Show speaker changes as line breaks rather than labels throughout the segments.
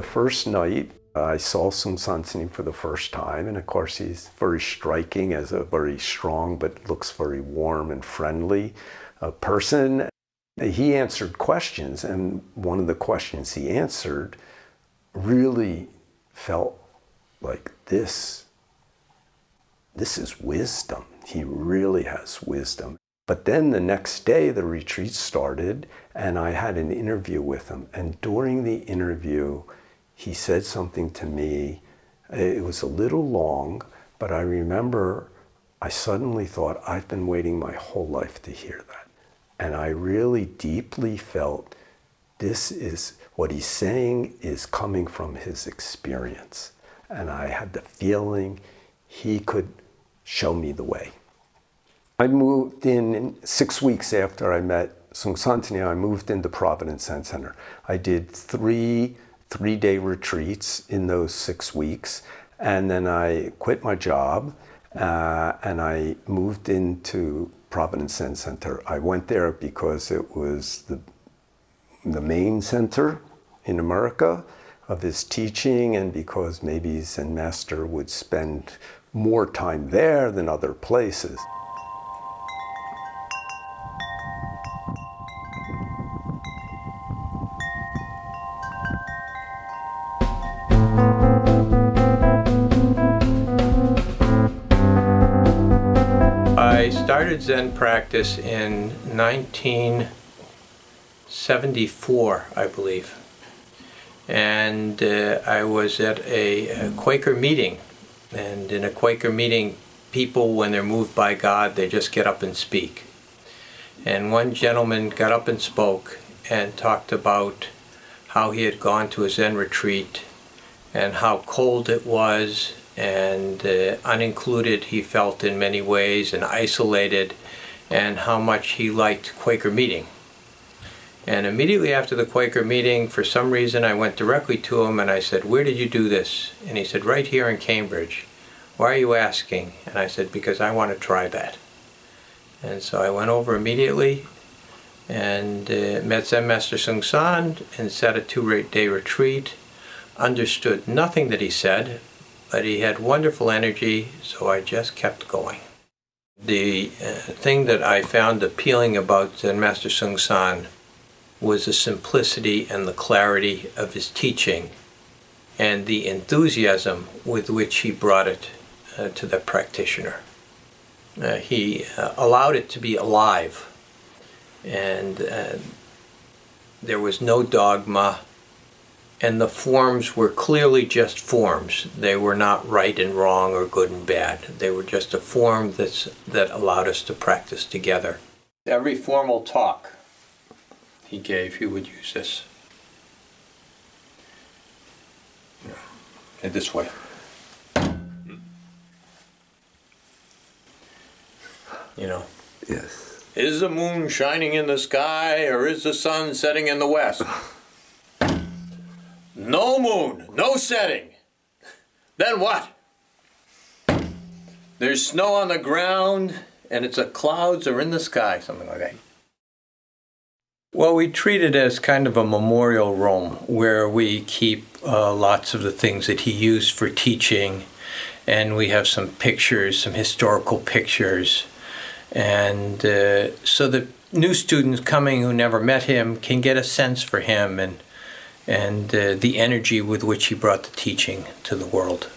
first night, I saw Sunim for the first time, and of course he's very striking as a very strong but looks very warm and friendly person. He answered questions, and one of the questions he answered really felt like this is wisdom. He really has wisdom. But then the next day the retreat started, and I had an interview with him, and during the interview he said something to me. It was a little long, but I remember I suddenly thought, I've been waiting my whole life to hear that. And I really deeply felt this is what he's saying is coming from his experience. And I had the feeling he could show me the way. I moved in 6 weeks after I met Seung, I moved into Providence Zen Center. I did three-day retreats in those 6 weeks, and then I quit my job and I moved into Providence Zen Center. I went there because it was the main center in America of his teaching, and because maybe Zen Master would spend more time there than other places.
I started Zen practice in 1974, I believe. And I was at a Quaker meeting. And in a Quaker meeting, people, when they're moved by God, they just get up and speak. And one gentleman got up and spoke and talked about how he had gone to a Zen retreat and how cold it was, and unincluded he felt in many ways, and isolated, and how much he liked Quaker meeting. And immediately after the Quaker meeting, for some reason, I went directly to him and I said, "Where did you do this?" And he said, "Right here in Cambridge." "Why are you asking?" And I said, "Because I want to try that." And so I went over immediately and met Zen Master Sahn and set a 2-day retreat. Understood nothing that he said, but he had wonderful energy, so I just kept going. The thing that I found appealing about Zen Master Sahn was the simplicity and the clarity of his teaching and the enthusiasm with which he brought it to the practitioner. He allowed it to be alive, and there was no dogma, and the forms were clearly just forms. They were not right and wrong or good and bad. They were just a form that allowed us to practice together. Every formal talk he gave, he would use this. And this way. You know.
Yes.
Is the moon shining in the sky, or is the sun setting in the west? No moon, no setting. Then what? There's snow on the ground, and it's clouds are in the sky, something like that. Well, we treat it as kind of a memorial room where we keep lots of the things that he used for teaching, and we have some pictures, some historical pictures, and so that new students coming who never met him can get a sense for him and the energy with which he brought the teaching to the world.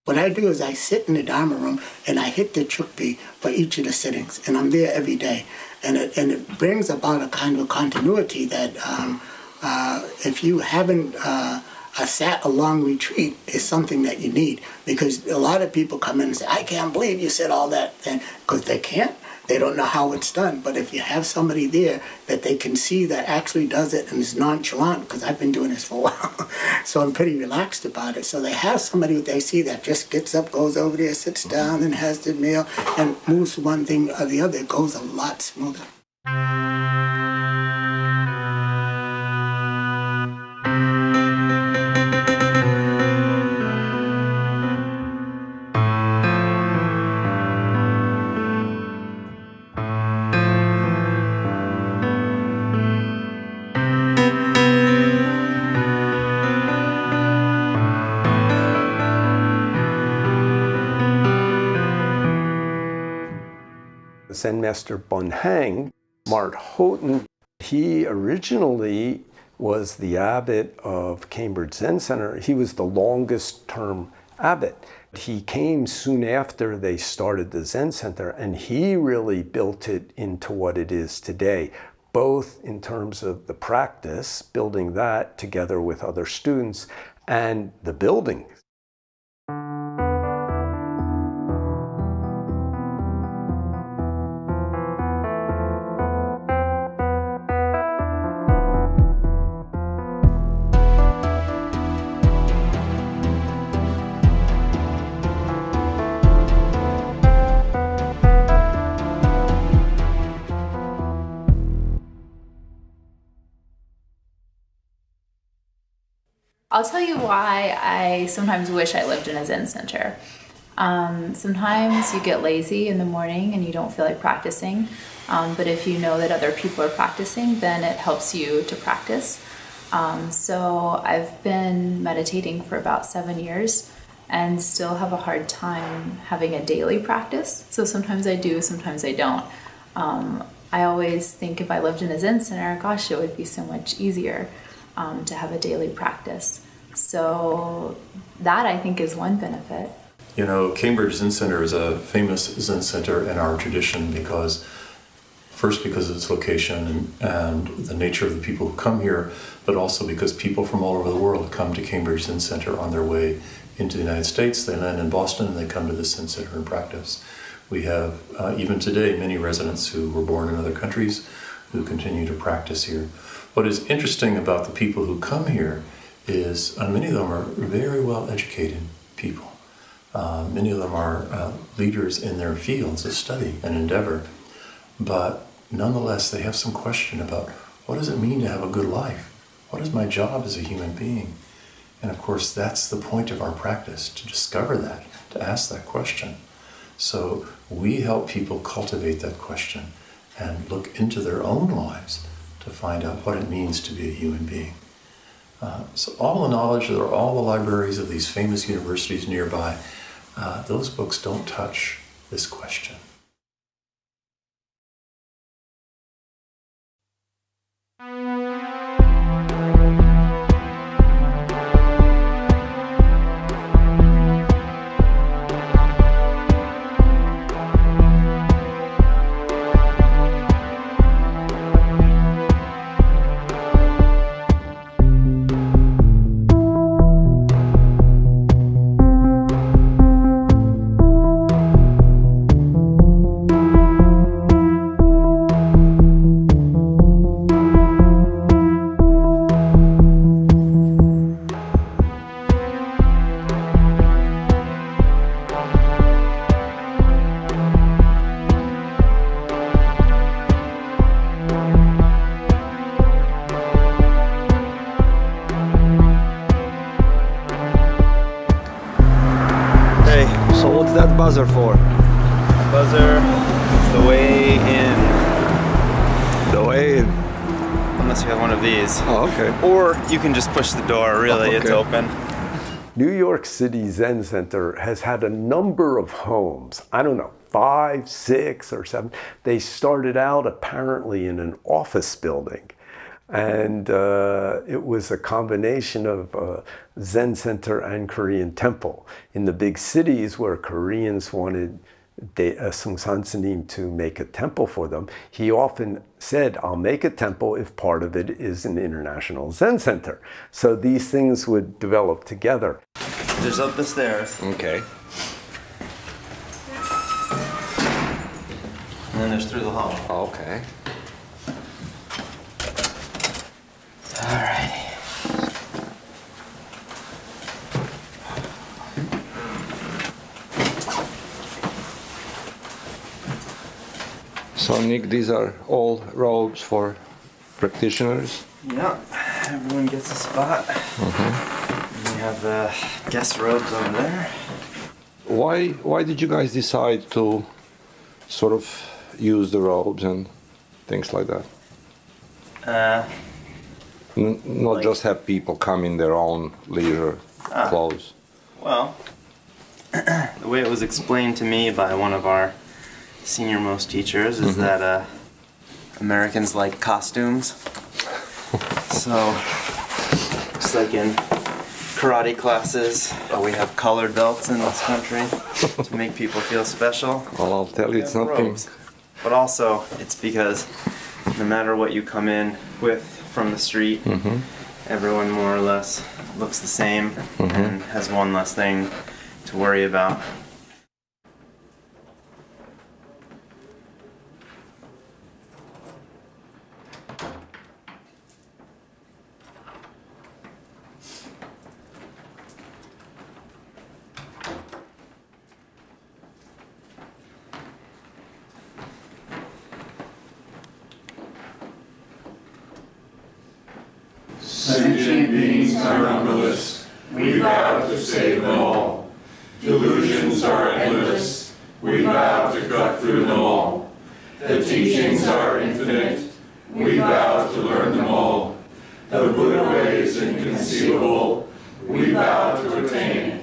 What I do is I sit in the Dharma room and I hit the CHOGYE for each of the sittings, and I'm there every day. And it brings about a kind of continuity that if you haven't sat a long retreat, is something that you need. Because a lot of people come in and say, "I can't believe you said all that," because they can't. They don't know how it's done. But if you have somebody there that they can see that actually does it and is nonchalant, because I've been doing this for a while, so I'm pretty relaxed about it. So they have somebody that they see that just gets up, goes over there, sits down and has the meal and moves one thing or the other. It goes a lot smoother.
Zen Master Haeng, Houghton, he originally was the abbot of Cambridge Zen Center. He was the longest term abbot. He came soon after they started the Zen Center, and he really built it into what it is today, both in terms of the practice, building that together with other students, and the building.
I'll tell you why I sometimes wish I lived in a Zen center. Sometimes you get lazy in the morning and you don't feel like practicing, but if you know that other people are practicing, then it helps you to practice. So I've been meditating for about 7 years and still have a hard time having a daily practice. So sometimes I do, sometimes I don't. I always think if I lived in a Zen center, gosh, it would be so much easier to have a daily practice. So that, I think, is one benefit.
You know, Cambridge Zen Center is a famous Zen center in our tradition because, first because of its location and the nature of the people who come here, but also because people from all over the world come to Cambridge Zen Center on their way into the United States. They land in Boston and they come to the Zen Center and practice. We have, even today, many residents who were born in other countries who continue to practice here. What is interesting about the people who come here is many of them are very well educated people. Many of them are leaders in their fields of study and endeavor, but nonetheless they have some question about what does it mean to have a good life? What is my job as a human being? And of course that's the point of our practice, to discover that, to ask that question. So we help people cultivate that question and look into their own lives to find out what it means to be a human being. So all the knowledge, there are all the libraries of these famous universities nearby, those books don't touch this question.
What's that buzzer for?
Buzzer is the way in.
The way in?
Unless you have one of these.
Oh, okay.
Or you can just push the door, really,
okay.
It's open.
New York City Zen Center has had a number of homes. I don't know, 5, 6, or 7. They started out apparently in an office building. And it was a combination of Zen Center and Korean temple. In the big cities where Koreans wanted Seung Sunim to make a temple for them, he often said, I'll make a temple if part of it is an international Zen Center. So these things would develop together.
There's up the stairs.
Okay.
then there's through the hall.
Okay.
Alrighty.
So Nick, these are all robes for practitioners?
Yeah, everyone gets a spot. We have the guest robes over there.
Why did you guys decide to sort of use the robes and things like that? Not
Like-
just have people come in their own leisure clothes.
Well, the way it was explained to me by one of our senior-most teachers is that Americans like costumes. So, just like in karate classes, we have colored belts in this country to make people feel special.
Well, I'll tell you, it's
And
nothing.
robes. But also, it's because no matter what you come in with from the street, everyone more or less looks the same and has one less thing to worry about.
Sentient beings are numberless, we vow to save them all. Delusions are endless, we vow to cut through them all. The teachings are infinite, we vow to learn them all. The Buddha way is inconceivable, we vow to attain it.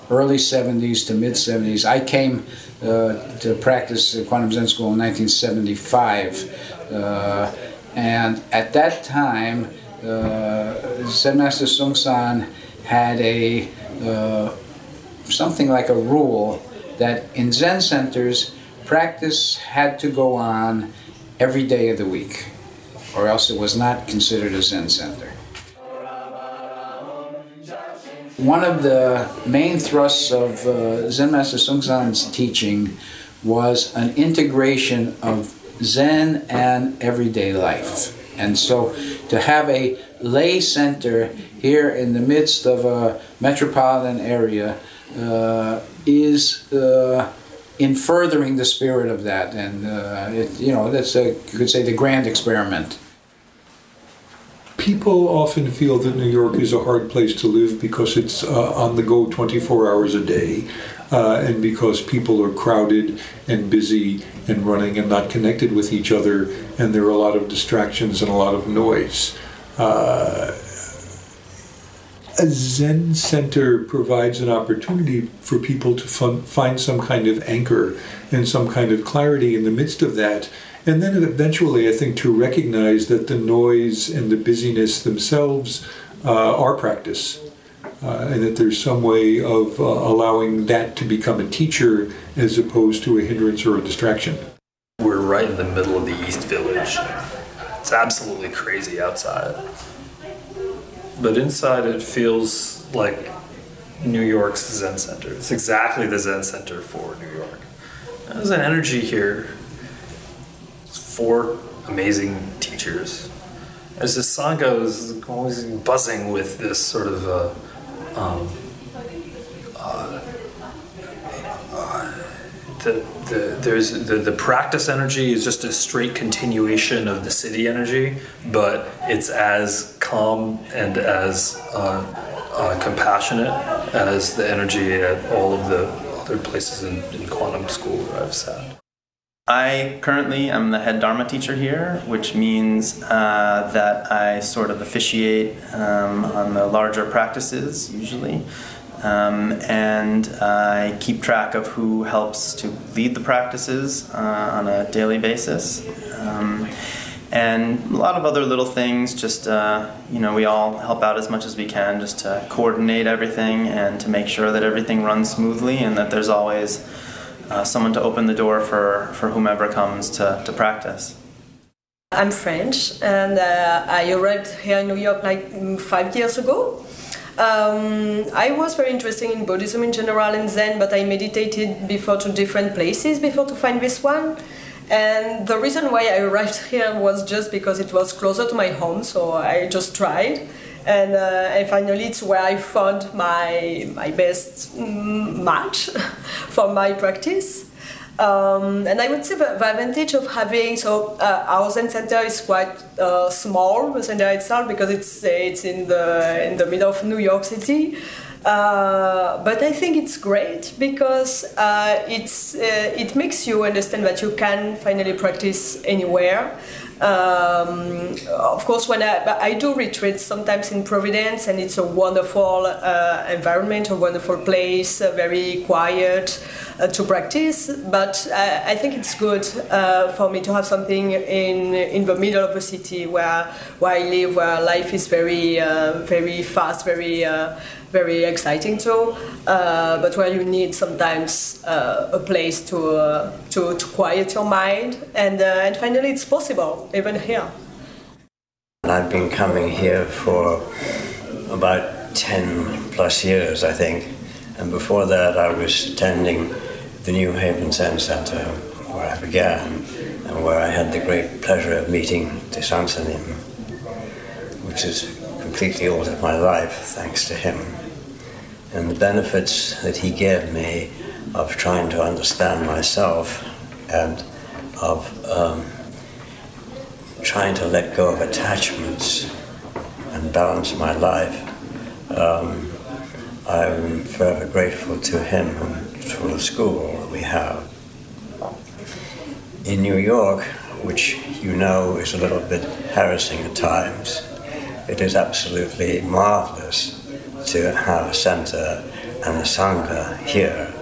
Early 70s to mid 70s. I came to practice at Kwan Um Zen School in 1975, and at that time Zen Master Seung had a something like a rule that in Zen centers practice had to go on every day of the week, or else it was not considered a Zen center. One of the main thrusts of Zen Master Seung's teaching was an integration of Zen and everyday life. And so to have a lay center here in the midst of a metropolitan area is in furthering the spirit of that. And that's you could say the grand experiment.
People often feel that New York is a hard place to live because it's on the go 24 hours a day, and because people are crowded and busy and running and not connected with each other, and there are a lot of distractions and a lot of noise. A Zen center provides an opportunity for people to find some kind of anchor and some kind of clarity in the midst of that. And then eventually, I think, to recognize that the noise and the busyness themselves are practice, and that there's some way of allowing that to become a teacher as opposed to a hindrance or a distraction.
We're right in the middle of the East Village. It's absolutely crazy outside. But inside it feels like New York's Zen Center. It's exactly the Zen Center for New York. There's an energy here. 4 amazing teachers. As the Sangha is always buzzing with this sort of the practice energy is just a straight continuation of the city energy, but it's as calm and as compassionate as the energy at all of the other places in Kwan Um School where I've sat.
I currently am the head Dharma teacher here, which means that I sort of officiate on the larger practices usually. And I keep track of who helps to lead the practices on a daily basis. And a lot of other little things, just, we all help out as much as we can just to coordinate everything and to make sure that everything runs smoothly and that there's always someone to open the door for whomever comes to practice.
I'm French, and I arrived here in New York like 5 years ago. I was very interested in Buddhism in general and Zen, but I meditated before to different places before to find this one. And the reason why I arrived here was just because it was closer to my home, so I just tried. And finally it's where I found my best match for my practice. And I would say the advantage of having, our Zen center is quite small, the center itself, because it's in the middle of New York City. But I think it's great because it makes you understand that you can finally practice anywhere. Of course, when I do retreats sometimes in Providence, and it's a wonderful environment, a wonderful place, very quiet to practice. But I think it's good for me to have something in the middle of the city where I live, where life is very very fast, very exciting too, but where you need sometimes a place to quiet your mind, and finally it's possible even here.
I've been coming here for about 10 plus years, I think, and before that I was attending the New Haven Zen Center where I began and where I had the great pleasure of meeting the Sunim, which has completely altered my life thanks to him. And the benefits that he gave me of trying to understand myself and of trying to let go of attachments and balance my life. I'm forever grateful to him and for the school that we have. In New York, which you know is a little bit harassing at times, it is absolutely marvelous to have a center and a sangha here,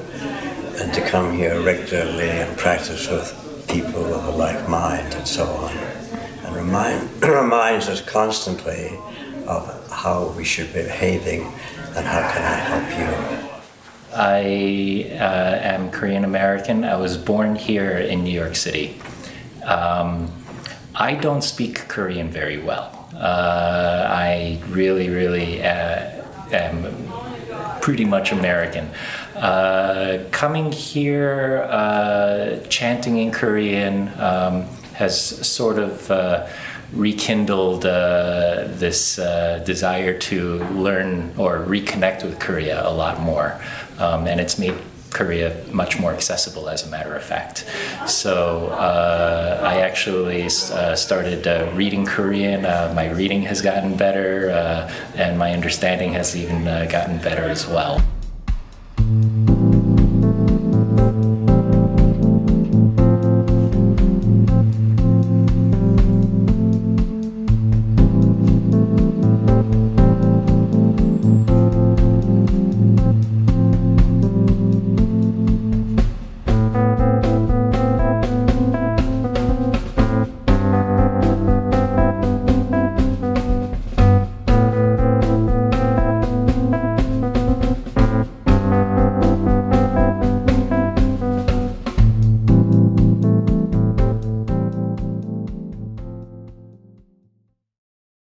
and to come here regularly and practice with people of a like mind and so on, and reminds us constantly of how we should be behaving and how can I help you.
I am Korean American. I was born here in New York City. I don't speak Korean very well. I really am pretty much American. Coming here, chanting in Korean has sort of rekindled this desire to learn or reconnect with Korea a lot more. And it's made Korea much more accessible, as a matter of fact. So I actually started reading Korean. My reading has gotten better, and my understanding has even gotten better as well.